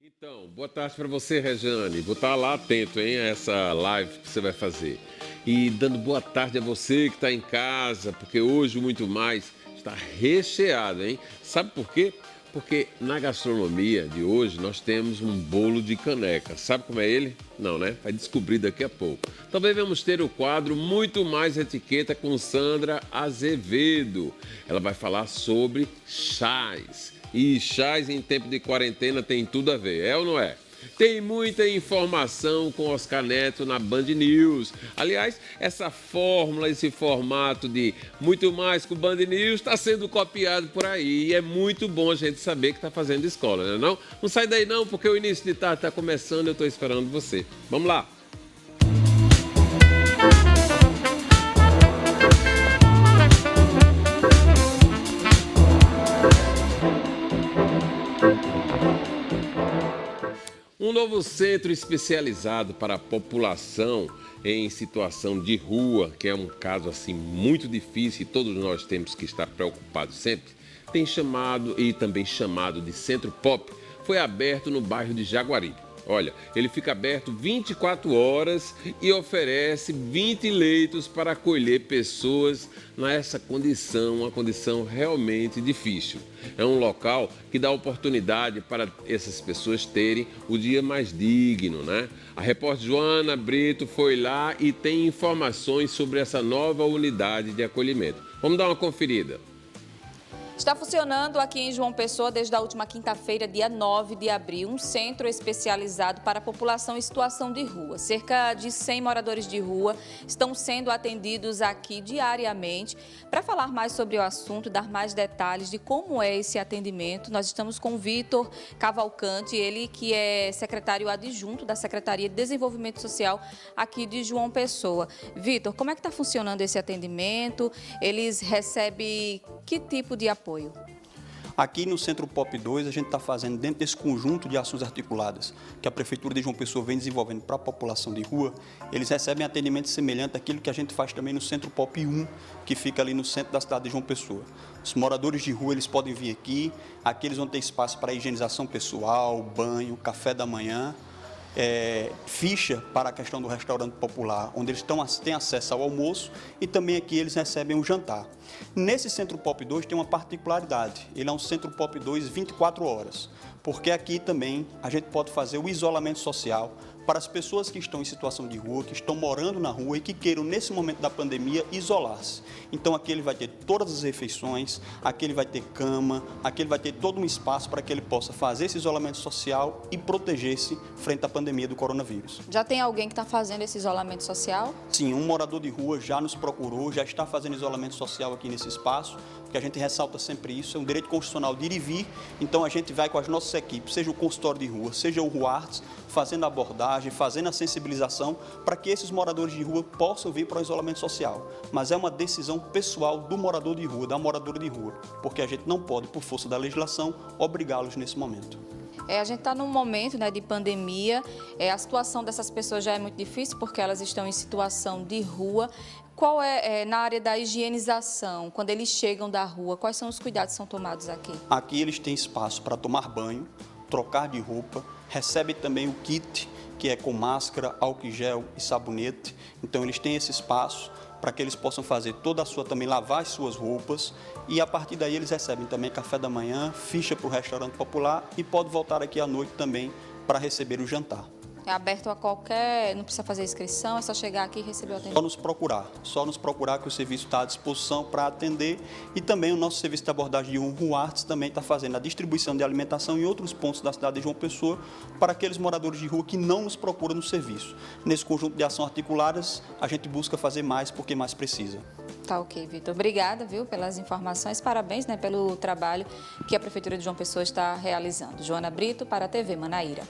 Então, boa tarde para você, Rejane. Vou estar lá atento, hein, a essa live que você vai fazer. E dando boa tarde a você que está em casa, porque hoje o Muito Mais está recheado, hein? Sabe por quê? Porque na gastronomia de hoje nós temos um bolo de caneca. Sabe como é ele? Não, né? Vai descobrir daqui a pouco. Também vamos ter o quadro Muito Mais Etiqueta com Sandra Azevedo. Ela vai falar sobre chás. E chás em tempo de quarentena tem tudo a ver, é ou não é? Tem muita informação com Oscar Neto na Band News. Aliás, essa fórmula, esse formato de muito mais com o Band News está sendo copiado por aí. E é muito bom a gente saber que está fazendo escola, né? Não? Não sai daí não, porque o início de tarde está começando e eu estou esperando você. Vamos lá! Um novo centro especializado para a população em situação de rua, que é um caso assim muito difícil e todos nós temos que estar preocupados sempre, tem chamado e também chamado de Centro Pop, foi aberto no bairro de Jaguaribe. Olha, ele fica aberto 24 horas e oferece 20 leitos para acolher pessoas nessa condição, uma condição realmente difícil. É um local que dá oportunidade para essas pessoas terem o dia mais digno, né? A repórter Joana Brito foi lá e tem informações sobre essa nova unidade de acolhimento. Vamos dar uma conferida. Está funcionando aqui em João Pessoa desde a última quinta-feira, dia 9 de abril, um centro especializado para a população em situação de rua. Cerca de 100 moradores de rua estão sendo atendidos aqui diariamente. Para falar mais sobre o assunto, dar mais detalhes de como é esse atendimento, nós estamos com o Vitor Cavalcante, ele que é secretário adjunto da Secretaria de Desenvolvimento Social aqui de João Pessoa. Vitor, como é que está funcionando esse atendimento? Eles recebem que tipo de apoio? Aqui no Centro Pop 2, a gente está fazendo dentro desse conjunto de ações articuladas que a Prefeitura de João Pessoa vem desenvolvendo para a população de rua, eles recebem atendimento semelhante àquilo que a gente faz também no Centro Pop 1, que fica ali no centro da cidade de João Pessoa. Os moradores de rua, eles podem vir aqui eles vão ter espaço para higienização pessoal, banho, café da manhã, ficha para a questão do restaurante popular, onde eles têm acesso ao almoço e também aqui eles recebem o jantar. Nesse Centro Pop 2 tem uma particularidade, ele é um Centro Pop 2 24 horas, porque aqui também a gente pode fazer o isolamento social para as pessoas que estão em situação de rua, que estão morando na rua e que queiram, nesse momento da pandemia, isolar-se. Então, aqui ele vai ter todas as refeições, aqui ele vai ter cama, aqui ele vai ter todo um espaço para que ele possa fazer esse isolamento social e proteger-se frente à pandemia do coronavírus. Já tem alguém que está fazendo esse isolamento social? Sim, um morador de rua já nos procurou, já está fazendo isolamento social aqui nesse espaço, porque a gente ressalta sempre isso, é um direito constitucional de ir e vir, então a gente vai com as nossas equipes, seja o consultório de rua, seja o RUARTS, fazendo a abordagem, fazendo a sensibilização para que esses moradores de rua possam vir para o isolamento social. Mas é uma decisão pessoal do morador de rua, da moradora de rua, porque a gente não pode, por força da legislação, obrigá-los nesse momento. A gente está num momento, né, de pandemia, a situação dessas pessoas já é muito difícil porque elas estão em situação de rua. Qual na área da higienização, quando eles chegam da rua, quais são os cuidados que são tomados aqui? Aqui eles têm espaço para tomar banho, trocar de roupa, recebem também o kit, que é com máscara, álcool gel e sabonete. Então eles têm esse espaço para que eles possam fazer toda a sua, também lavar as suas roupas e a partir daí eles recebem também café da manhã, ficha para o restaurante popular e pode voltar aqui à noite também para receber o jantar. É aberto a qualquer, não precisa fazer inscrição, é só chegar aqui e receber o atendimento. Só nos procurar que o serviço está à disposição para atender e também o nosso serviço de abordagem de RUARTS também está fazendo a distribuição de alimentação em outros pontos da cidade de João Pessoa para aqueles moradores de rua que não nos procuram no serviço. Nesse conjunto de ações articuladas, a gente busca fazer mais porque mais precisa. Tá ok, Vitor. Obrigada, viu, pelas informações. Parabéns, né, pelo trabalho que a Prefeitura de João Pessoa está realizando. Joana Brito, para a TV Manaíra.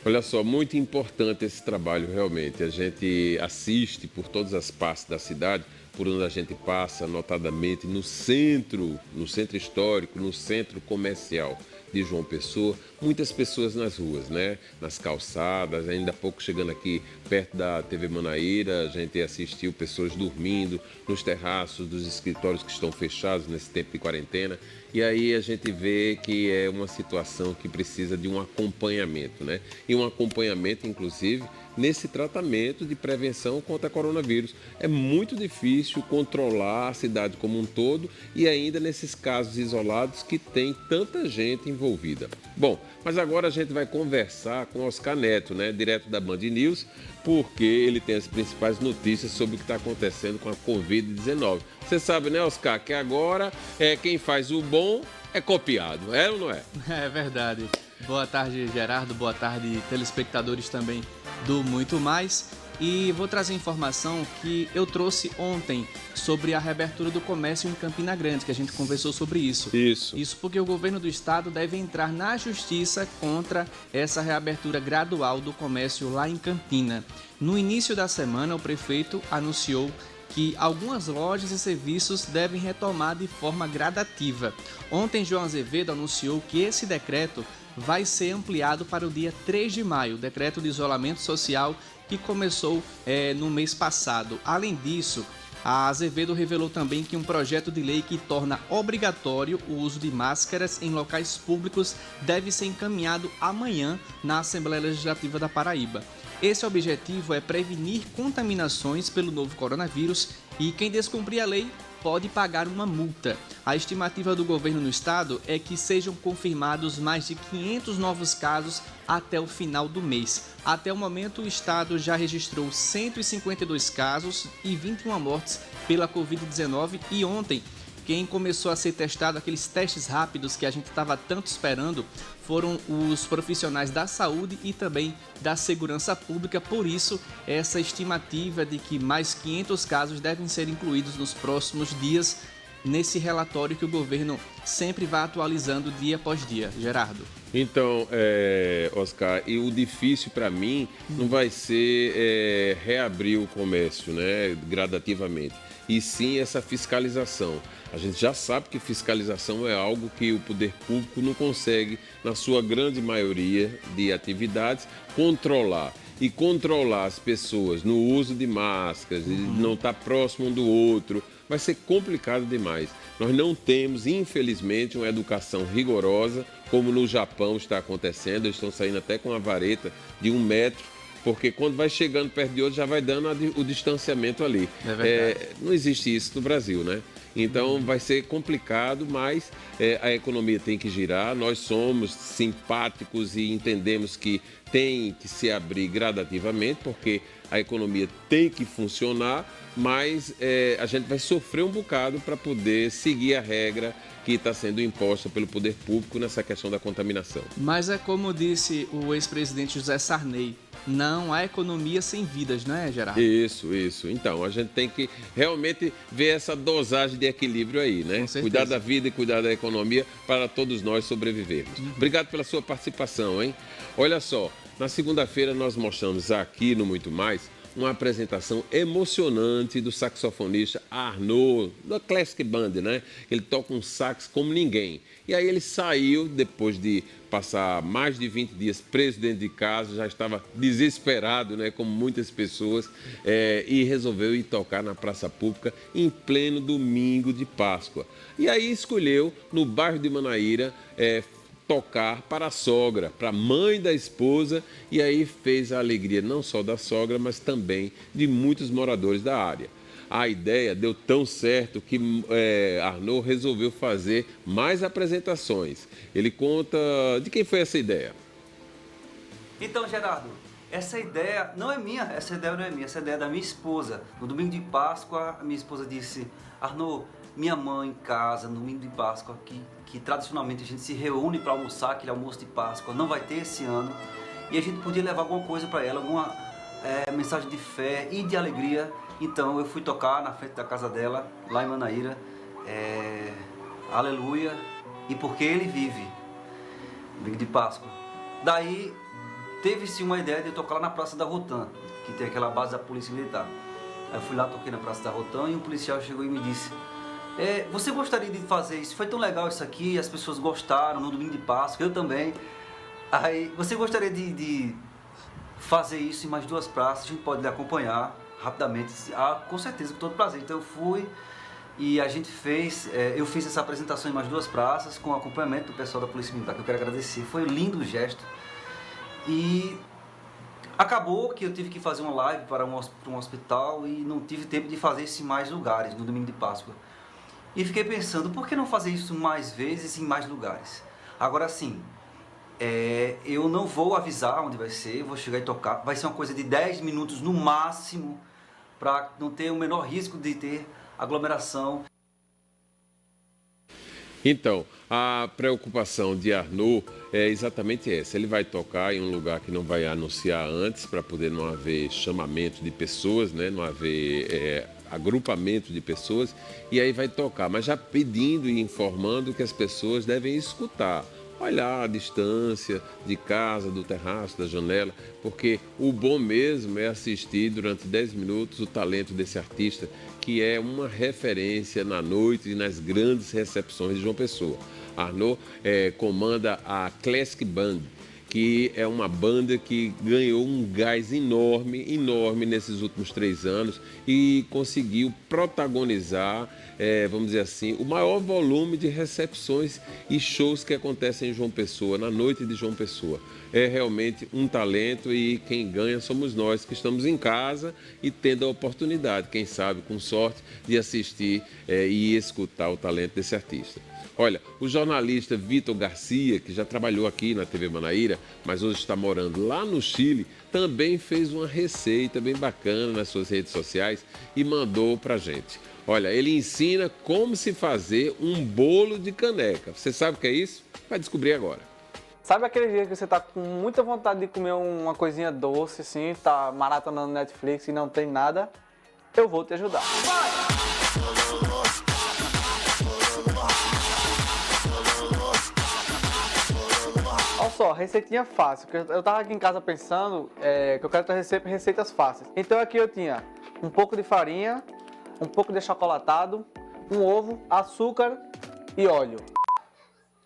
Olha só, muito importante esse trabalho realmente. A gente assiste por todas as partes da cidade, por onde a gente passa, notadamente no centro histórico, no centro comercial. de João Pessoa, muitas pessoas nas ruas, né? Nas calçadas, ainda há pouco chegando aqui perto da TV Manaíra, a gente assistiu pessoas dormindo nos terraços dos escritórios que estão fechados nesse tempo de quarentena. E aí a gente vê que é uma situação que precisa de um acompanhamento, né? E um acompanhamento, inclusive, nesse tratamento de prevenção contra coronavírus. É muito difícil controlar a cidade como um todo e ainda nesses casos isolados que tem tanta gente envolvida. Bom, mas agora a gente vai conversar com Oscar Neto, né? Direto da Band News, porque ele tem as principais notícias sobre o que está acontecendo com a Covid-19. Você sabe, né, Oscar, que agora quem faz o bom é copiado, é ou não é? É verdade. Boa tarde, Gerardo. Boa tarde, telespectadores também do Muito Mais. E vou trazer informação que eu trouxe ontem sobre a reabertura do comércio em Campina Grande, que a gente conversou sobre isso. Isso porque o governo do estado deve entrar na justiça contra essa reabertura gradual do comércio lá em Campina. No início da semana, o prefeito anunciou que algumas lojas e serviços devem retomar de forma gradativa. Ontem, João Azevedo anunciou que esse decreto vai ser ampliado para o dia 3 de maio, o decreto de isolamento social que começou no mês passado. Além disso, a Azevedo revelou também que um projeto de lei que torna obrigatório o uso de máscaras em locais públicos deve ser encaminhado amanhã na Assembleia Legislativa da Paraíba. Esse objetivo é prevenir contaminações pelo novo coronavírus e quem descumprir a lei pode pagar uma multa. A estimativa do governo no estado é que sejam confirmados mais de 500 novos casos até o final do mês. Até o momento, o estado já registrou 152 casos e 21 mortes pela Covid-19 e ontem, quem começou a ser testado, aqueles testes rápidos que a gente estava tanto esperando, foram os profissionais da saúde e também da segurança pública. Por isso, essa estimativa de que mais 500 casos devem ser incluídos nos próximos dias nesse relatório que o governo sempre vai atualizando dia após dia. Gerardo. Então, Oscar, e o difícil para mim não vai ser reabrir o comércio, né, gradativamente, e sim essa fiscalização. A gente já sabe que fiscalização é algo que o poder público não consegue, na sua grande maioria de atividades, controlar. E controlar as pessoas no uso de máscaras, e não estar próximo um do outro, vai ser complicado demais. Nós não temos, infelizmente, uma educação rigorosa, como no Japão está acontecendo. Eles estão saindo até com uma vareta de 1 metro, porque quando vai chegando perto de outro, já vai dando o distanciamento ali. É verdade. Não existe isso no Brasil, né? Então vai ser complicado, mas a economia tem que girar. Nós somos simpáticos e entendemos que tem que se abrir gradativamente, porque a economia tem que funcionar, mas a gente vai sofrer um bocado para poder seguir a regra que está sendo imposta pelo poder público nessa questão da contaminação. Mas é como disse o ex-presidente José Sarney, não há economia sem vidas, não é, Gerardo? Isso. Então, a gente tem que realmente ver essa dosagem de equilíbrio aí, né? Cuidar da vida e cuidar da economia para todos nós sobrevivermos. Obrigado pela sua participação, hein? Olha só, na segunda-feira nós mostramos aqui no Muito Mais uma apresentação emocionante do saxofonista Arnaud, da Classic Band, né? Ele toca um sax como ninguém. E aí ele saiu, depois de passar mais de 20 dias preso dentro de casa, já estava desesperado, né? Como muitas pessoas, e resolveu ir tocar na praça pública em pleno domingo de Páscoa. E aí escolheu, no bairro de Manaíra, tocar para a sogra, para a mãe da esposa, e aí fez a alegria não só da sogra, mas também de muitos moradores da área. A ideia deu tão certo que Arnaud resolveu fazer mais apresentações. Ele conta de quem foi essa ideia. Então, Gerardo, essa ideia não é minha, essa ideia é da minha esposa. No domingo de Páscoa, a minha esposa disse: Arnaud, minha mãe em casa, no domingo de Páscoa, que tradicionalmente a gente se reúne para almoçar, aquele almoço de Páscoa, não vai ter esse ano, e a gente podia levar alguma coisa para ela, alguma mensagem de fé e de alegria. Então eu fui tocar na frente da casa dela, lá em Manaíra, Aleluia, e porque Ele vive, domingo de Páscoa. Daí teve-se uma ideia de eu tocar lá na Praça da Rotan, que tem aquela base da Polícia Militar. Aí eu fui lá, toquei na Praça da Rotan, e um policial chegou e me disse: Você gostaria de fazer isso? Foi tão legal isso aqui, as pessoas gostaram no domingo de Páscoa, eu também. Aí, você gostaria de fazer isso em mais 2 praças? A gente pode lhe acompanhar rapidamente. Com certeza, com todo prazer. Então eu fui e a gente eu fiz essa apresentação em mais 2 praças com acompanhamento do pessoal da Polícia Militar, que eu quero agradecer. Foi um lindo gesto. E acabou que eu tive que fazer uma live para um hospital e não tive tempo de fazer isso em mais lugares no domingo de Páscoa. E fiquei pensando, por que não fazer isso mais vezes em mais lugares? Agora sim, eu não vou avisar onde vai ser, vou chegar e tocar. Vai ser uma coisa de 10 minutos no máximo, para não ter o menor risco de ter aglomeração. Então, a preocupação de Arnaud é exatamente essa. Ele vai tocar em um lugar que não vai anunciar antes, para poder não haver chamamento de pessoas, né? Não haver agrupamento de pessoas, e aí vai tocar, mas já pedindo e informando que as pessoas devem escutar, olhar a distância de casa, do terraço, da janela, porque o bom mesmo é assistir durante 10 minutos o talento desse artista, que é uma referência na noite e nas grandes recepções de João Pessoa. Arnaud comanda a Classic Band, que é uma banda que ganhou um gás enorme nesses últimos 3 anos e conseguiu protagonizar, vamos dizer assim, o maior volume de recepções e shows que acontecem em João Pessoa, na noite de João Pessoa. É realmente um talento e quem ganha somos nós que estamos em casa e tendo a oportunidade, quem sabe, com sorte, de assistir e escutar o talento desse artista. Olha, o jornalista Vitor Garcia, que já trabalhou aqui na TV Manaíra, mas hoje está morando lá no Chile, também fez uma receita bem bacana nas suas redes sociais e mandou pra gente. Olha, ele ensina como se fazer um bolo de caneca. Você sabe o que é isso? Vai descobrir agora. Sabe aquele dia que você tá com muita vontade de comer uma coisinha doce, assim, tá maratonando Netflix e não tem nada? Eu vou te ajudar. Olha só, receitinha fácil, porque eu tava aqui em casa pensando que eu quero ter receitas fáceis. Então aqui eu tinha um pouco de farinha, um pouco de achocolatado, um ovo, açúcar e óleo.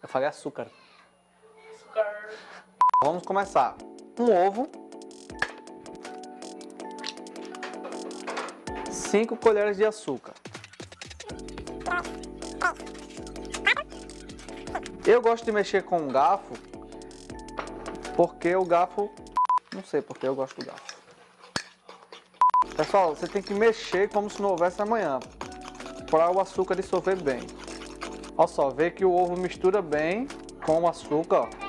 Eu falei açúcar. Vamos começar. Um ovo, 5 colheres de açúcar. Eu gosto de mexer com um garfo, porque o garfo... Não sei porque eu gosto do garfo. Pessoal, você tem que mexer como se não houvesse amanhã, para o açúcar dissolver bem. Olha só, vê que o ovo mistura bem com o açúcar, ó.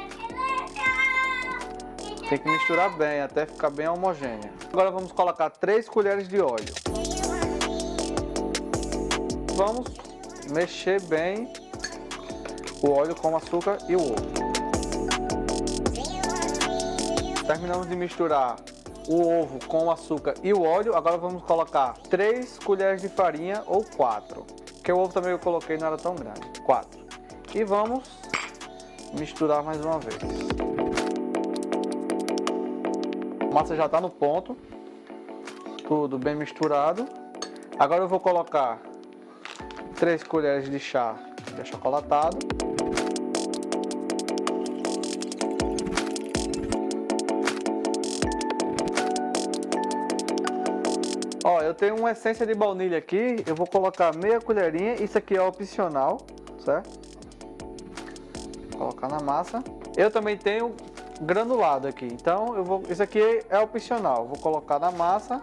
Tem que misturar bem, até ficar bem homogêneo. Agora vamos colocar 3 colheres de óleo. Vamos mexer bem o óleo com o açúcar e o ovo. Terminamos de misturar o ovo com o açúcar e o óleo. Agora vamos colocar 3 colheres de farinha ou 4. Porque o ovo também eu coloquei não era tão grande. 4. E vamos misturar mais uma vez. A massa já está no ponto. Tudo bem misturado. Agora eu vou colocar 3 colheres de chá de achocolatado. Ó, eu tenho uma essência de baunilha aqui, eu vou colocar meia colherinha, isso aqui é opcional, certo? Vou colocar na massa. Eu também tenho granulado aqui, então isso aqui é opcional, vou colocar na massa.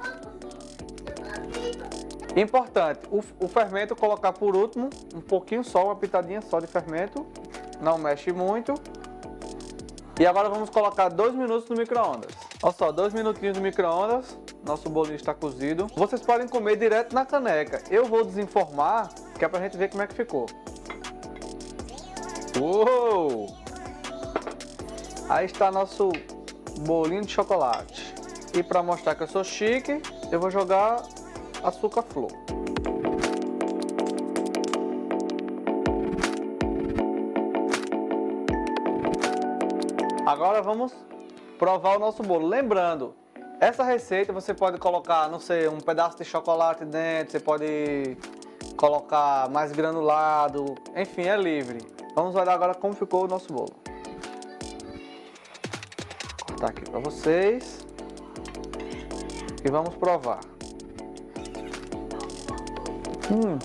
Importante, o fermento colocar por último, um pouquinho só, uma pitadinha só de fermento, não mexe muito. E agora vamos colocar 2 minutos no micro-ondas. Olha só, 2 minutinhos no micro-ondas, nosso bolinho está cozido. Vocês podem comer direto na caneca. Eu vou desenformar, que é pra gente ver como é que ficou. Uou! Aí está nosso bolinho de chocolate. E para mostrar que eu sou chique, eu vou jogar açúcar flor. Agora vamos provar o nosso bolo. Lembrando, essa receita você pode colocar, não sei, um pedaço de chocolate dentro, você pode colocar mais granulado, enfim, é livre. Vamos olhar agora como ficou o nosso bolo. Vou cortar aqui para vocês e vamos provar. Hum.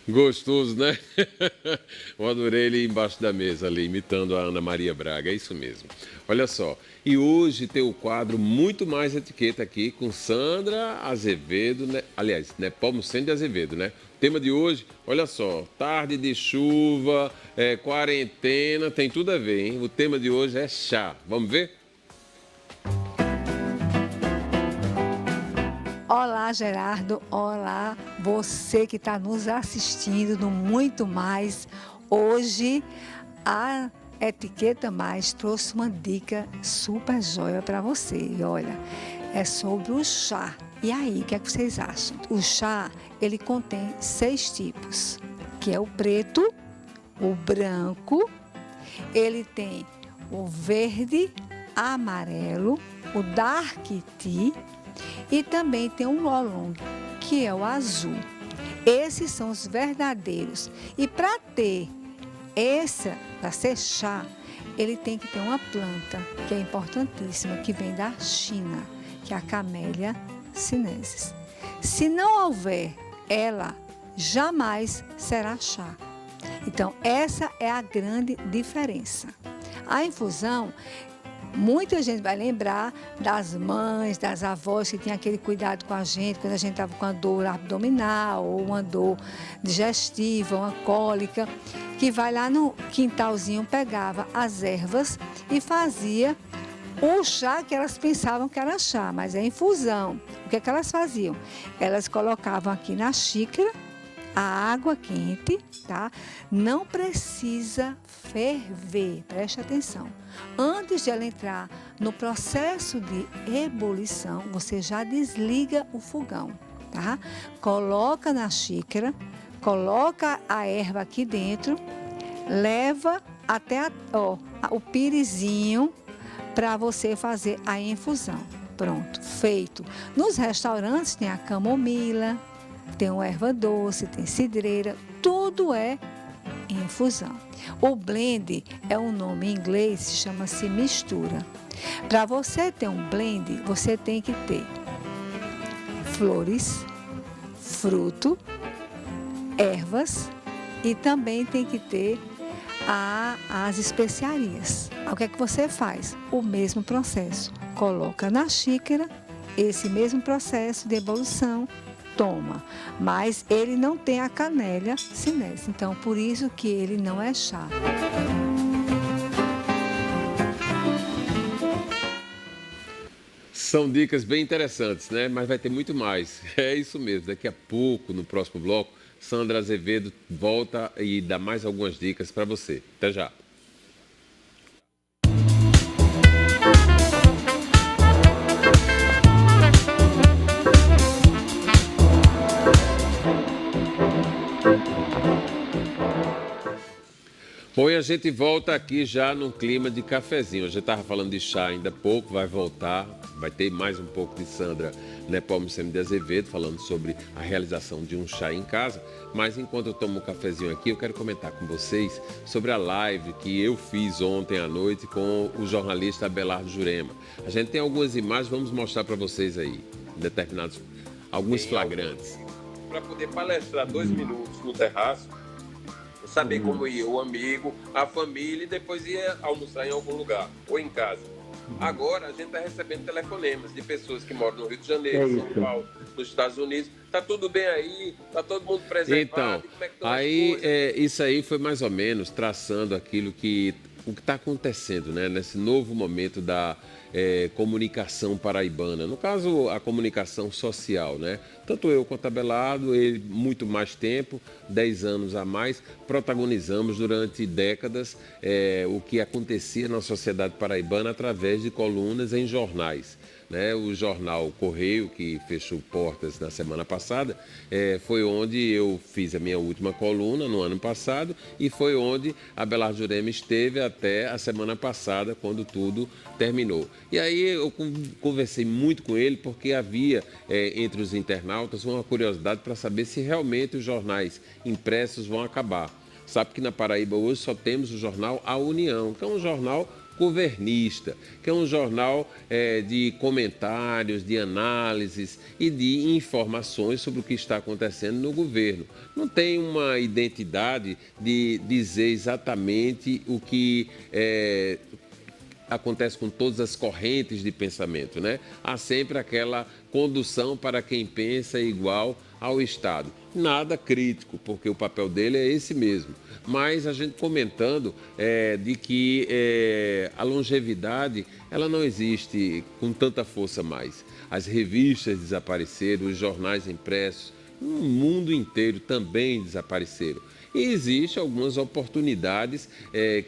Gostoso, né? Eu adorei ele embaixo da mesa ali, imitando a Ana Maria Braga, é isso mesmo. Olha só, e hoje tem o quadro Muito Mais Etiqueta aqui com Sandra Azevedo, né? Aliás, Nepomuceno de Azevedo, né? O tema de hoje, olha só, tarde de chuva, quarentena, tem tudo a ver, hein? O tema de hoje é chá, vamos ver? Olá, Gerardo. Olá, você que está nos assistindo no Muito Mais. Hoje, a Etiqueta Mais trouxe uma dica super joia para você. E olha, é sobre o chá. E aí, o que é que vocês acham? O chá, ele contém 6 tipos, que é o preto, o branco, ele tem o verde, amarelo, o dark tea, e também tem um oolong, que é o azul. Esses são os verdadeiros. E para ser chá, ele tem que ter uma planta, que é importantíssima, que vem da China, que é a Camellia sinensis. Se não houver ela, jamais será chá. Então, essa é a grande diferença. A infusão, muita gente vai lembrar das mães, das avós que tinham aquele cuidado com a gente quando a gente estava com a dor abdominal ou uma dor digestiva, uma cólica, que vai lá no quintalzinho, pegava as ervas e fazia o chá que elas pensavam que era chá, mas é infusão. O que é que elas faziam? Elas colocavam aqui na xícara a água quente, tá? Não precisa ferver, preste atenção. Antes de ela entrar no processo de ebulição, você já desliga o fogão, tá? Coloca na xícara, coloca a erva aqui dentro, leva até o pirizinho para você fazer a infusão. Pronto, feito. Nos restaurantes tem a camomila, tem uma erva doce, tem cidreira, tudo é infusão. O blend é um nome em inglês, chama-se mistura. Para você ter um blend, você tem que ter flores, fruto, ervas e também tem que ter as especiarias. O que é que você faz? O mesmo processo. Coloca na xícara, esse mesmo processo de evolução, toma, mas ele não tem a Camellia sinensis, então por isso que ele não é chá. São dicas bem interessantes, né? Mas vai ter muito mais. É isso mesmo, daqui a pouco, no próximo bloco, Sandra Azevedo volta e dá mais algumas dicas para você. Até já. Bom, e a gente volta aqui já num clima de cafezinho. A gente estava falando de chá ainda há pouco, vai voltar, vai ter mais um pouco de Sandra Nepomuceno de Azevedo falando sobre a realização de um chá em casa. Mas enquanto eu tomo um cafezinho aqui, eu quero comentar com vocês sobre a live que eu fiz ontem à noite com o jornalista Abelardo Jurema. A gente tem algumas imagens, vamos mostrar para vocês aí, alguns flagrantes. Para poder palestrar 2 minutos no terraço, saber como ia o amigo, a família e depois ia almoçar em algum lugar ou em casa. Agora a gente está recebendo telefonemas de pessoas que moram no Rio de Janeiro, São Paulo, nos Estados Unidos. Tá tudo bem aí? Tá todo mundo preservado? Então, aí isso aí foi mais ou menos traçando aquilo que o que está acontecendo, né, nesse novo momento da comunicação paraibana. No caso, a comunicação social, né? Tanto eu quanto Abelardo, ele muito mais tempo, 10 anos a mais, protagonizamos durante décadas o que acontecia na sociedade paraibana através de colunas em jornais. O jornal Correio, que fechou portas na semana passada, foi onde eu fiz a minha última coluna no ano passado e foi onde Abelardo Jurema esteve até a semana passada, quando tudo terminou. E aí eu conversei muito com ele porque havia entre os internautas uma curiosidade para saber se realmente os jornais impressos vão acabar. Sabe que na Paraíba hoje só temos o jornal A União, que é um jornal governista, que é um jornal de comentários, de análises e de informações sobre o que está acontecendo no governo. Não tem uma identidade de dizer exatamente o que acontece com todas as correntes de pensamento, né? Há sempre aquela condução para quem pensa igual ao Estado. Nada crítico, porque o papel dele é esse mesmo. Mas a gente comentando de que a longevidade ela não existe com tanta força mais. As revistas desapareceram, os jornais impressos, no mundo inteiro também desapareceram. E existem algumas oportunidades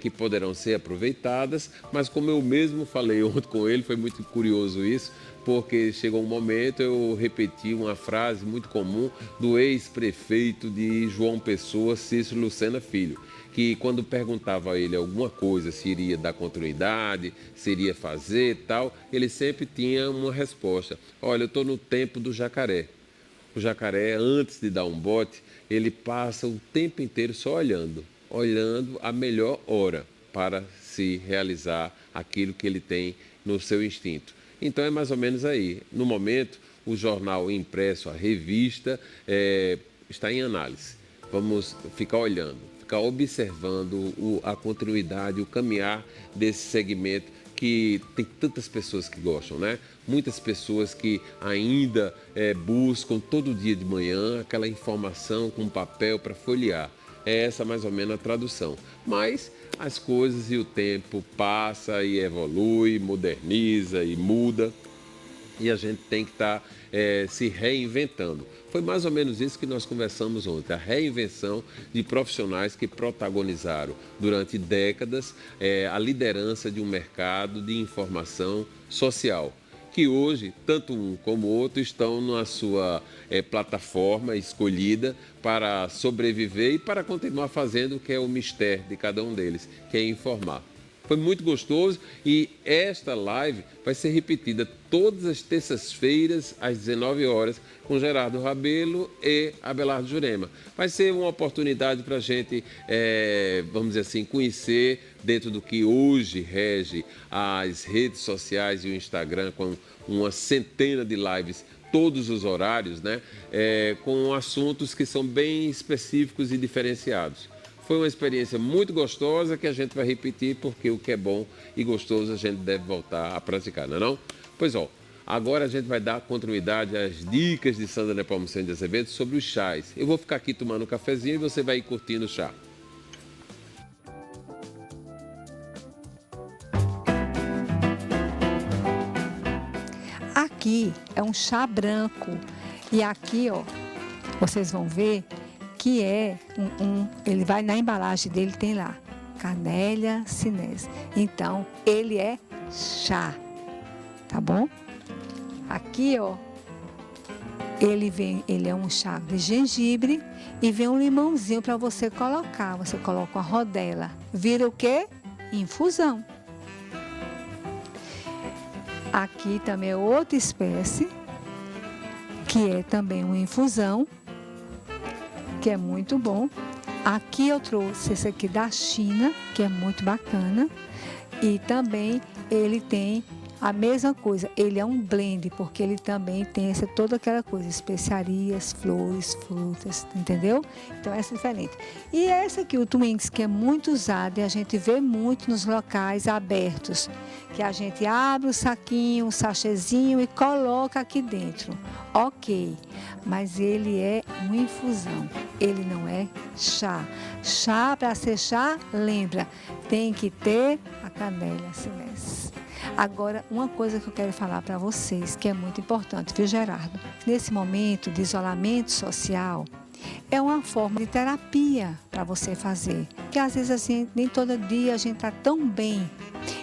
que poderão ser aproveitadas, mas como eu mesmo falei ontem com ele, foi muito curioso isso, porque chegou um momento eu repeti uma frase muito comum do ex-prefeito de João Pessoa, Cícero Lucena Filho, que quando perguntava a ele alguma coisa, se iria dar continuidade, se iria fazer tal, ele sempre tinha uma resposta: olha, eu estou no tempo do jacaré. O jacaré, antes de dar um bote, ele passa o tempo inteiro só olhando a melhor hora para se realizar aquilo que ele tem no seu instinto. Então é mais ou menos aí. No momento, o jornal impresso, a revista, está em análise. Vamos ficar olhando, ficar observando a continuidade, o caminhar desse segmento que tem tantas pessoas que gostam, né? Muitas pessoas que ainda buscam todo dia de manhã aquela informação com papel para folhear. É essa mais ou menos a tradução. Mas as coisas e o tempo passa e evolui, moderniza e muda. E a gente tem que estar se reinventando. Foi mais ou menos isso que nós conversamos ontem, a reinvenção de profissionais que protagonizaram durante décadas a liderança de um mercado de informação social, que hoje, tanto um como o outro, estão na sua plataforma escolhida para sobreviver e para continuar fazendo o que é o mistério de cada um deles, que é informar. Foi muito gostoso e esta live vai ser repetida todas as terças-feiras às 19 horas com Gerardo Rabelo e Abelardo Jurema. Vai ser uma oportunidade para a gente, vamos dizer assim, conhecer dentro do que hoje rege as redes sociais e o Instagram com uma centena de lives todos os horários, né? Com assuntos que são bem específicos e diferenciados. Foi uma experiência muito gostosa que a gente vai repetir porque o que é bom e gostoso a gente deve voltar a praticar, não é não? Pois agora a gente vai dar continuidade às dicas de Sandra Nepomuceno de Azevedo sobre os chás. Eu vou ficar aqui tomando um cafezinho e você vai ir curtindo o chá. Aqui é um chá branco e aqui, ó, vocês vão ver que ele vai na embalagem dele, tem lá, Camellia sinensis. Então, ele é chá, tá bom? Aqui, ó, ele é um chá de gengibre e vem um limãozinho para você colocar. Você coloca a rodela, vira o quê? Infusão. Aqui também é outra espécie, que é também uma infusão, que é muito bom. Aqui eu trouxe esse aqui da China, que é muito bacana. E também ele tem A mesma coisa, ele é um blend, porque ele também tem toda aquela coisa, especiarias, flores, frutas, entendeu? Então essa é diferente. E essa aqui, o Twinks, que é muito usado e a gente vê muito nos locais abertos, que a gente abre o saquinho, o sachêzinho e coloca aqui dentro. Ok, mas ele é uma infusão, ele não é chá. Chá, para ser chá, lembra, tem que ter a Camellia sinensis. Agora, uma coisa que eu quero falar para vocês, que é muito importante, viu, Gerardo? Nesse momento de isolamento social, é uma forma de terapia para você fazer. Porque às vezes assim, nem todo dia a gente está tão bem.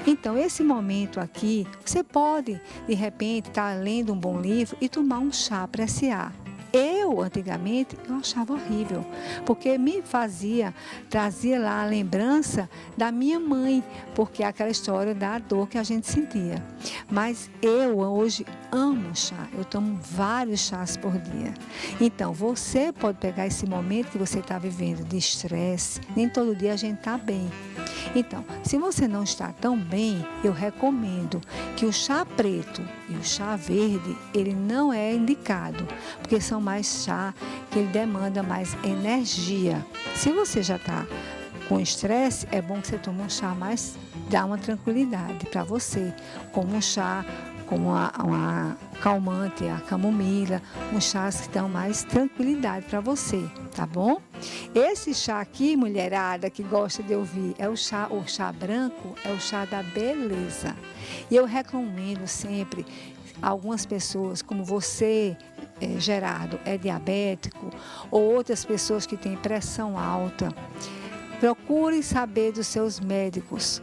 Então, esse momento aqui, você pode, de repente, estar lendo um bom livro e tomar um chá para SA. Eu, antigamente, eu achava horrível, porque me trazia lá a lembrança da minha mãe, porque é aquela história da dor que a gente sentia. Mas eu hoje amo chá, eu tomo vários chás por dia. Então, você pode pegar esse momento que você está vivendo de estresse, nem todo dia a gente está bem. Então, se você não está tão bem, eu recomendo que o chá preto e o chá verde, ele não é indicado, porque são mais chá que ele demanda mais energia. Se você já está com estresse, é bom que você tome um chá mais, dá uma tranquilidade para você, como um chá, como uma calmante, a camomila, uns chás que dão mais tranquilidade para você, tá bom? Esse chá aqui, mulherada, que gosta de ouvir, o chá branco, é o chá da beleza. E eu recomendo sempre, algumas pessoas, como você, Gerardo, é diabético, ou outras pessoas que têm pressão alta, procure saber dos seus médicos,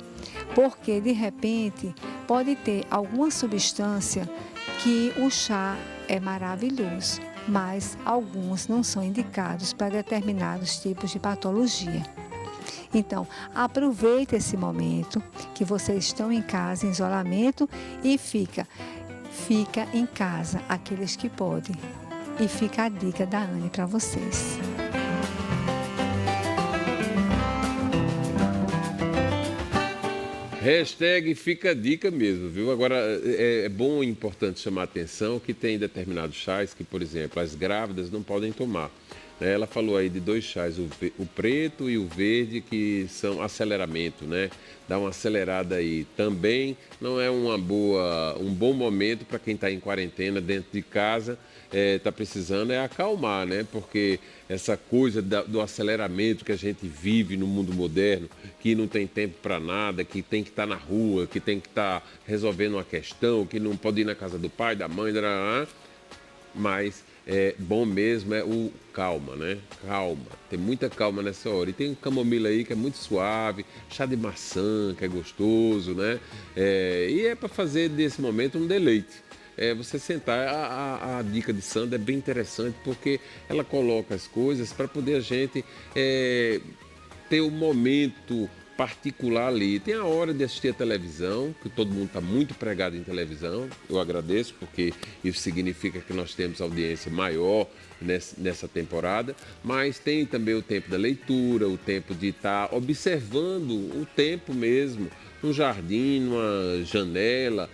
porque de repente pode ter alguma substância que o chá é maravilhoso, mas alguns não são indicados para determinados tipos de patologia. Então, aproveite esse momento que vocês estão em casa, em isolamento, e fica em casa aqueles que podem. E fica a dica da Anne para vocês. Hashtag fica a dica mesmo, viu? Agora, é bom e importante chamar a atenção que tem determinados chás que, por exemplo, as grávidas não podem tomar. Ela falou aí de 2 chás, o preto e o verde, que são aceleramento, né? Dá uma acelerada aí. Também não é um bom momento para quem está em quarentena dentro de casa, está precisando acalmar, né? Porque essa coisa do aceleramento que a gente vive no mundo moderno, que não tem tempo para nada, que tem que estar na rua, que tem que estar resolvendo uma questão, que não pode ir na casa do pai, da mãe, mas bom mesmo é o calma, né? Calma, tem muita calma nessa hora. E tem camomila aí que é muito suave, chá de maçã que é gostoso, né? E é para fazer desse momento um deleite. Você sentar, a dica de Sandra é bem interessante porque ela coloca as coisas para poder a gente ter um momento particular ali. Tem a hora de assistir a televisão, que todo mundo está muito pregado em televisão. Eu agradeço porque isso significa que nós temos audiência maior nessa temporada, mas tem também o tempo da leitura, o tempo de estar observando o tempo mesmo, no jardim, numa janela,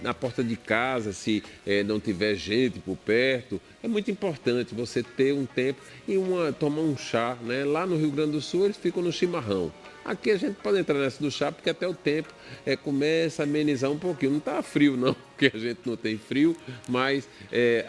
na porta de casa, se não tiver gente por perto. É muito importante você ter um tempo e tomar um chá, né? Lá no Rio Grande do Sul eles ficam no chimarrão. Aqui a gente pode entrar nessa do chá porque até o tempo começa a amenizar um pouquinho. Não está frio não, porque a gente não tem frio, mas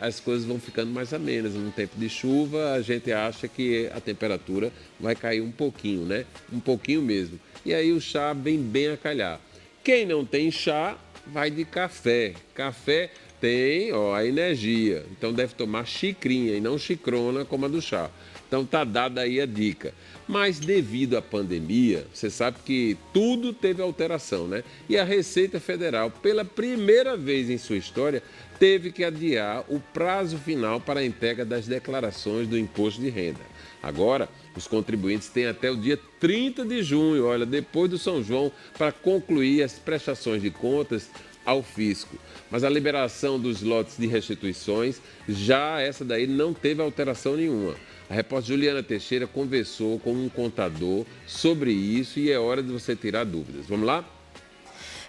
as coisas vão ficando mais amenas. No tempo de chuva a gente acha que a temperatura vai cair um pouquinho, né? Um pouquinho mesmo. E aí o chá vem bem a calhar. Quem não tem chá, vai de café. Café tem a energia, então deve tomar xicrinha e não xicrona como a do chá. Então tá dada aí a dica. Mas devido à pandemia, você sabe que tudo teve alteração, né? E a Receita Federal, pela primeira vez em sua história, teve que adiar o prazo final para a entrega das declarações do imposto de renda. Agora, os contribuintes têm até o dia 30 de junho, olha, depois do São João, para concluir as prestações de contas ao fisco. Mas a liberação dos lotes de restituições, já essa daí não teve alteração nenhuma. A repórter Juliana Teixeira conversou com um contador sobre isso e é hora de você tirar dúvidas. Vamos lá?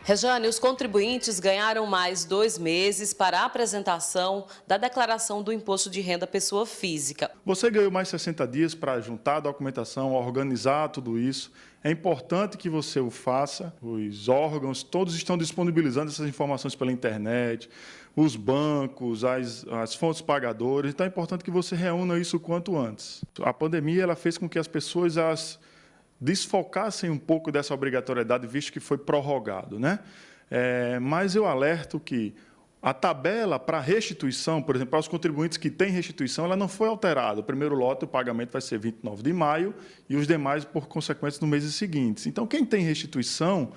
Rejane, os contribuintes ganharam mais 2 meses para a apresentação da declaração do imposto de renda pessoa física. Você ganhou mais 60 dias para juntar a documentação, organizar tudo isso. É importante que você o faça. Os órgãos, todos estão disponibilizando essas informações pela internet, os bancos, as fontes pagadoras. Então, é importante que você reúna isso o quanto antes. A pandemia ela fez com que as pessoas desfocassem um pouco dessa obrigatoriedade, visto que foi prorrogado, né? Mas eu alerto que a tabela para restituição, por exemplo, para os contribuintes que têm restituição, ela não foi alterada. O primeiro lote, o pagamento vai ser 29 de maio e os demais, por consequência, nos meses seguintes. Então, quem tem restituição,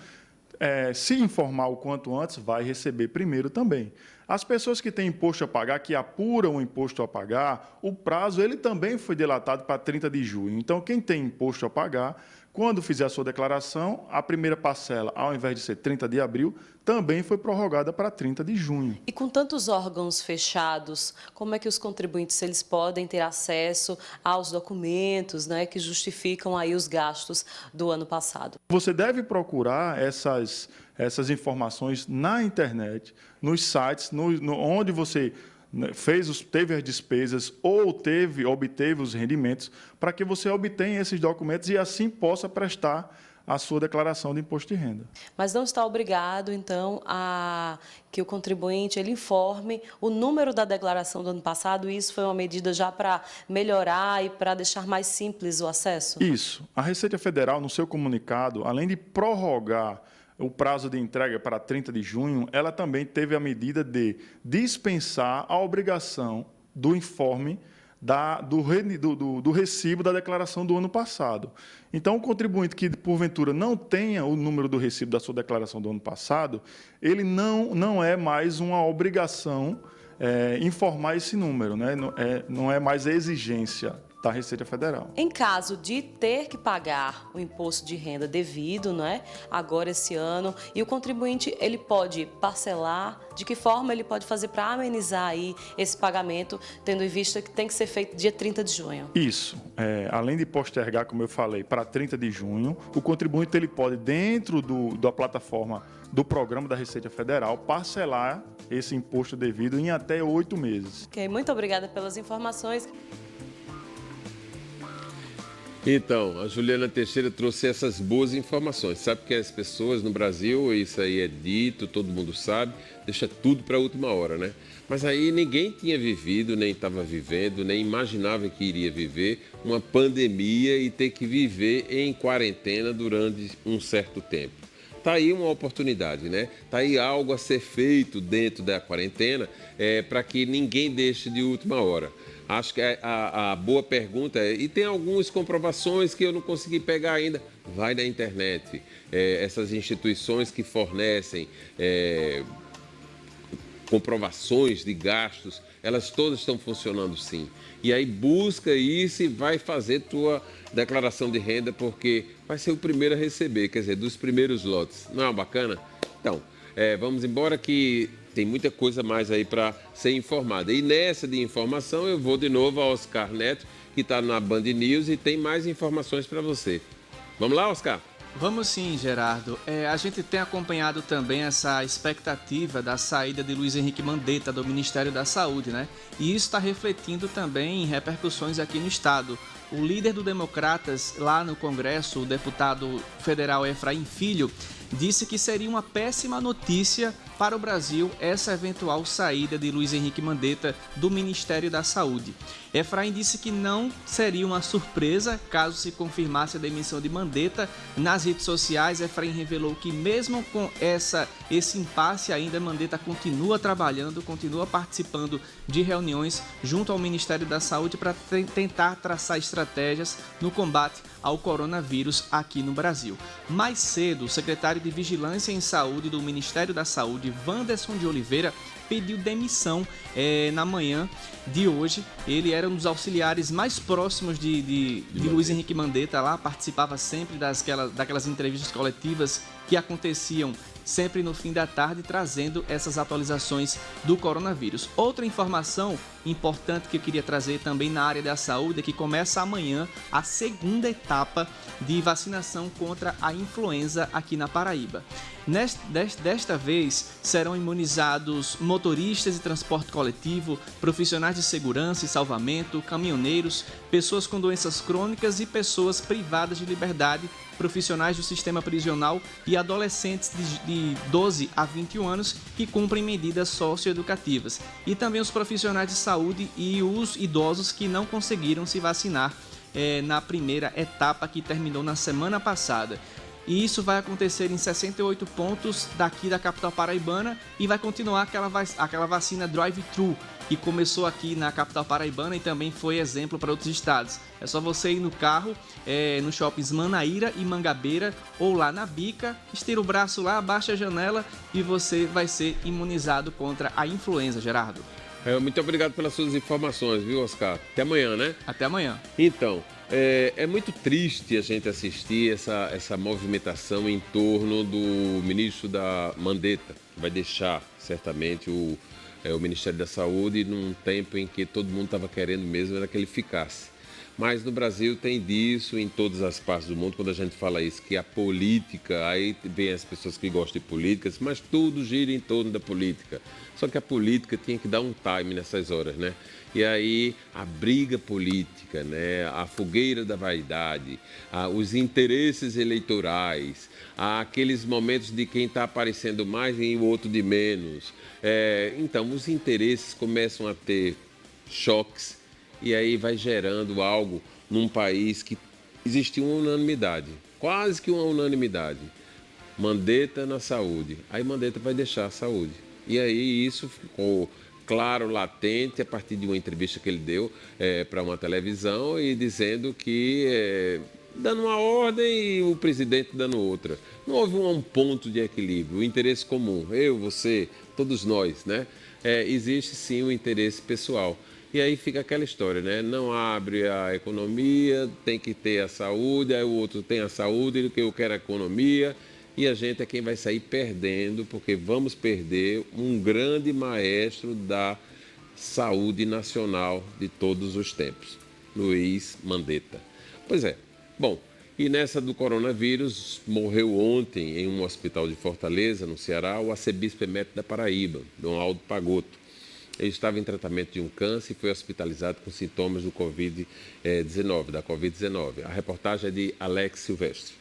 se informar o quanto antes, vai receber primeiro também. As pessoas que têm imposto a pagar, que apuram o imposto a pagar, o prazo ele também foi dilatado para 30 de junho. Então, quem tem imposto a pagar, quando fizer a sua declaração, a primeira parcela, ao invés de ser 30 de abril, também foi prorrogada para 30 de junho. E com tantos órgãos fechados, como é que os contribuintes eles podem ter acesso aos documentos, né, que justificam aí os gastos do ano passado? Você deve procurar essas informações na internet, nos sites, onde você teve as despesas ou obteve os rendimentos, para que você obtenha esses documentos e assim possa prestar a sua declaração de imposto de renda. Mas não está obrigado, então, a que o contribuinte ele informe o número da declaração do ano passado, e isso foi uma medida já para melhorar e para deixar mais simples o acesso? Isso. A Receita Federal, no seu comunicado, além de prorrogar o prazo de entrega para 30 de junho, ela também teve a medida de dispensar a obrigação do informe do recibo da declaração do ano passado. Então, o contribuinte que, porventura, não tenha o número do recibo da sua declaração do ano passado, ele não é mais uma obrigação informar esse número, né? Não é mais a exigência da Receita Federal. Em caso de ter que pagar o imposto de renda devido, né, agora esse ano, e o contribuinte ele pode parcelar, de que forma ele pode fazer para amenizar aí esse pagamento, tendo em vista que tem que ser feito dia 30 de junho? Isso. Além de postergar, como eu falei, para 30 de junho, o contribuinte ele pode, dentro da plataforma do programa da Receita Federal, parcelar esse imposto devido em até 8 meses. Ok, muito obrigada pelas informações. Então, a Juliana Teixeira trouxe essas boas informações. Sabe que as pessoas no Brasil, isso aí é dito, todo mundo sabe, deixa tudo para a última hora, né? Mas aí ninguém tinha vivido, nem estava vivendo, nem imaginava que iria viver uma pandemia e ter que viver em quarentena durante um certo tempo. Está aí uma oportunidade, né? Está aí algo a ser feito dentro da quarentena para que ninguém deixe de última hora. Acho que a boa pergunta e tem algumas comprovações que eu não consegui pegar ainda, vai na internet. Essas instituições que fornecem comprovações de gastos, elas todas estão funcionando sim. E aí busca isso e vai fazer tua declaração de renda, porque vai ser o primeiro a receber, quer dizer, dos primeiros lotes. Não é bacana? Então, vamos embora que tem muita coisa mais aí para ser informada. E nessa de informação eu vou de novo ao Oscar Neto, que está na Band News e tem mais informações para você. Vamos lá, Oscar? Vamos sim, Gerardo. A gente tem acompanhado também essa expectativa da saída de Luiz Henrique Mandetta do Ministério da Saúde, né? E isso está refletindo também em repercussões aqui no Estado. O líder do Democratas lá no Congresso, o deputado federal Efraim Filho, disse que seria uma péssima notícia para o Brasil essa eventual saída de Luiz Henrique Mandetta do Ministério da Saúde. Efraim disse que não seria uma surpresa caso se confirmasse a demissão de Mandetta. Nas redes sociais, Efraim revelou que mesmo com esse impasse ainda, Mandetta continua trabalhando, continua participando de reuniões junto ao Ministério da Saúde para tentar traçar estratégias no combate ao coronavírus aqui no Brasil. Mais cedo, o secretário de Vigilância em Saúde do Ministério da Saúde, Wanderson de Oliveira, pediu demissão na manhã de hoje. Ele era um dos auxiliares mais próximos de Luiz Henrique Mandetta lá, participava sempre daquelas entrevistas coletivas que aconteciam sempre no fim da tarde, trazendo essas atualizações do coronavírus. Outra informação importante que eu queria trazer também na área da saúde é que começa amanhã a segunda etapa de vacinação contra a influenza aqui na Paraíba. Desta vez, serão imunizados motoristas de transporte coletivo, profissionais de segurança e salvamento, caminhoneiros, pessoas com doenças crônicas e pessoas privadas de liberdade, profissionais do sistema prisional e adolescentes de 12 a 21 anos que cumprem medidas socioeducativas. E também os profissionais de saúde e os idosos que não conseguiram se vacinar na primeira etapa que terminou na semana passada. E isso vai acontecer em 68 pontos daqui da capital paraibana e vai continuar aquela vacina drive-thru que começou aqui na capital paraibana e também foi exemplo para outros estados. É só você ir no carro, no shoppings Manaíra e Mangabeira ou lá na Bica, estira o braço lá, abaixa a janela e você vai ser imunizado contra a influenza, Gerardo. Muito obrigado pelas suas informações, viu, Oscar? Até amanhã, né? Até amanhã. Então, é muito triste a gente assistir essa movimentação em torno do ministro da Mandetta, que vai deixar certamente o Ministério da Saúde num tempo em que todo mundo estava querendo mesmo era que ele ficasse. Mas no Brasil tem disso em todas as partes do mundo, quando a gente fala isso, que a política, aí vem as pessoas que gostam de políticas, mas tudo gira em torno da política. Só que a política tinha que dar um time nessas horas, né? E aí a briga política, né? A fogueira da vaidade, os interesses eleitorais, aqueles momentos de quem está aparecendo mais e o outro de menos. Então, os interesses começam a ter choques e aí vai gerando algo num país que existe uma unanimidade, quase que uma unanimidade. Mandetta na saúde. Aí Mandetta vai deixar a saúde. E aí isso ficou claro, latente, a partir de uma entrevista que ele deu para uma televisão e dizendo que dando uma ordem e o presidente dando outra. Não houve um ponto de equilíbrio, o interesse comum, eu, você, todos nós, né? Existe sim o interesse pessoal. E aí fica aquela história, né? Não abre a economia, tem que ter a saúde, aí o outro tem a saúde, eu quero a economia. E a gente é quem vai sair perdendo, porque vamos perder um grande maestro da saúde nacional de todos os tempos, Luiz Mandetta. Pois é. Bom, e nessa do coronavírus, morreu ontem em um hospital de Fortaleza, no Ceará, o arcebispo emérito da Paraíba, Dom Aldo Pagotto. Ele estava em tratamento de um câncer e foi hospitalizado com sintomas do Covid-19, da Covid-19. A reportagem é de Alex Silvestre.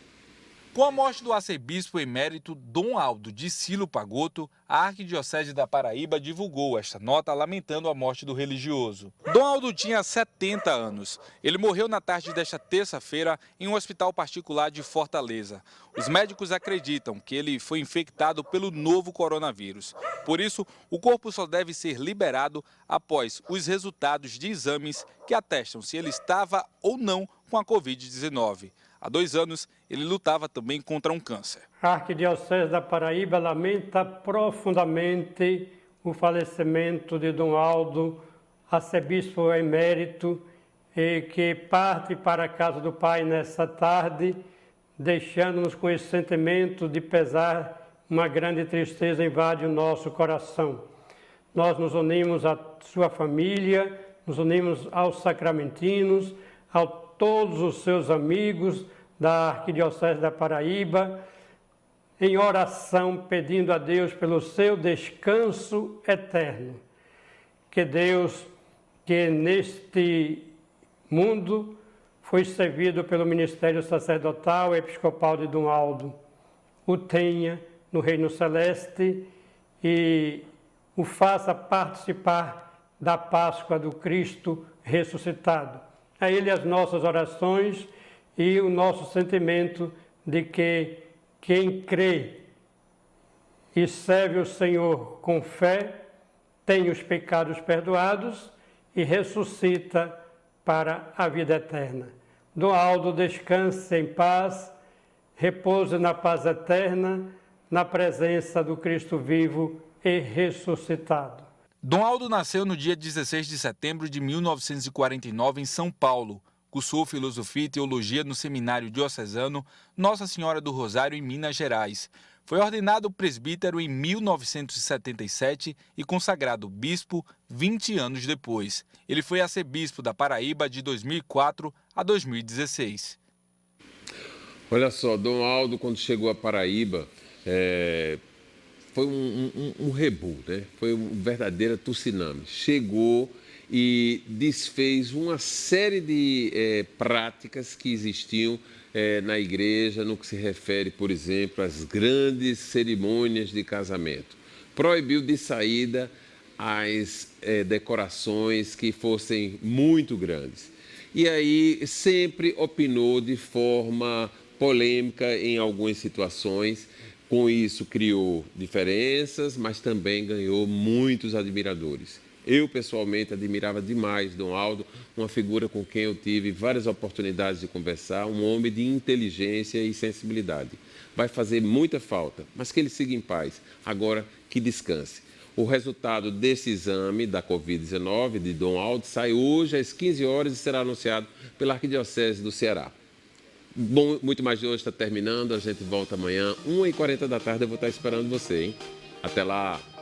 Com a morte do arcebispo emérito Dom Aldo Dicilo Pagotto, a Arquidiocese da Paraíba divulgou esta nota lamentando a morte do religioso. Dom Aldo tinha 70 anos. Ele morreu na tarde desta terça-feira em um hospital particular de Fortaleza. Os médicos acreditam que ele foi infectado pelo novo coronavírus. Por isso, o corpo só deve ser liberado após os resultados de exames que atestam se ele estava ou não com a Covid-19. Há 2 anos, ele lutava também contra um câncer. A Arquidiocese da Paraíba lamenta profundamente o falecimento de Dom Aldo, arcebispo emérito, que parte para a casa do Pai nessa tarde, deixando-nos com esse sentimento de pesar, uma grande tristeza invade o nosso coração. Nós nos unimos à sua família, nos unimos aos sacramentinos, a todos os seus amigos da Arquidiocese da Paraíba, em oração pedindo a Deus pelo seu descanso eterno. Que Deus, que neste mundo foi servido pelo ministério sacerdotal e episcopal de Dom Aldo, o tenha no reino celeste e o faça participar da Páscoa do Cristo ressuscitado. A Ele as nossas orações e o nosso sentimento de que quem crê e serve o Senhor com fé tem os pecados perdoados e ressuscita para a vida eterna. Dom Aldo descanse em paz, repouse na paz eterna, na presença do Cristo vivo e ressuscitado. Dom Aldo nasceu no dia 16 de setembro de 1949 em São Paulo. Cursou Filosofia e Teologia no Seminário Diocesano Nossa Senhora do Rosário, em Minas Gerais. Foi ordenado presbítero em 1977 e consagrado bispo 20 anos depois. Ele foi arcebispo da Paraíba de 2004 a 2016. Olha só, Dom Aldo, quando chegou à Paraíba, foi um rebu, né? Foi um verdadeiro tsunami. Chegou e desfez uma série de práticas que existiam na igreja, no que se refere, por exemplo, às grandes cerimônias de casamento. Proibiu de saída as decorações que fossem muito grandes. E aí sempre opinou de forma polêmica em algumas situações. Com isso criou diferenças, mas também ganhou muitos admiradores. Eu, pessoalmente, admirava demais Dom Aldo, uma figura com quem eu tive várias oportunidades de conversar, um homem de inteligência e sensibilidade. Vai fazer muita falta, mas que ele siga em paz. Agora, que descanse. O resultado desse exame da Covid-19 de Dom Aldo sai hoje às 15 horas e será anunciado pela Arquidiocese do Ceará. Bom, muito mais de hoje está terminando, a gente volta amanhã, 1h40 da tarde, eu vou estar esperando você, hein? Até lá!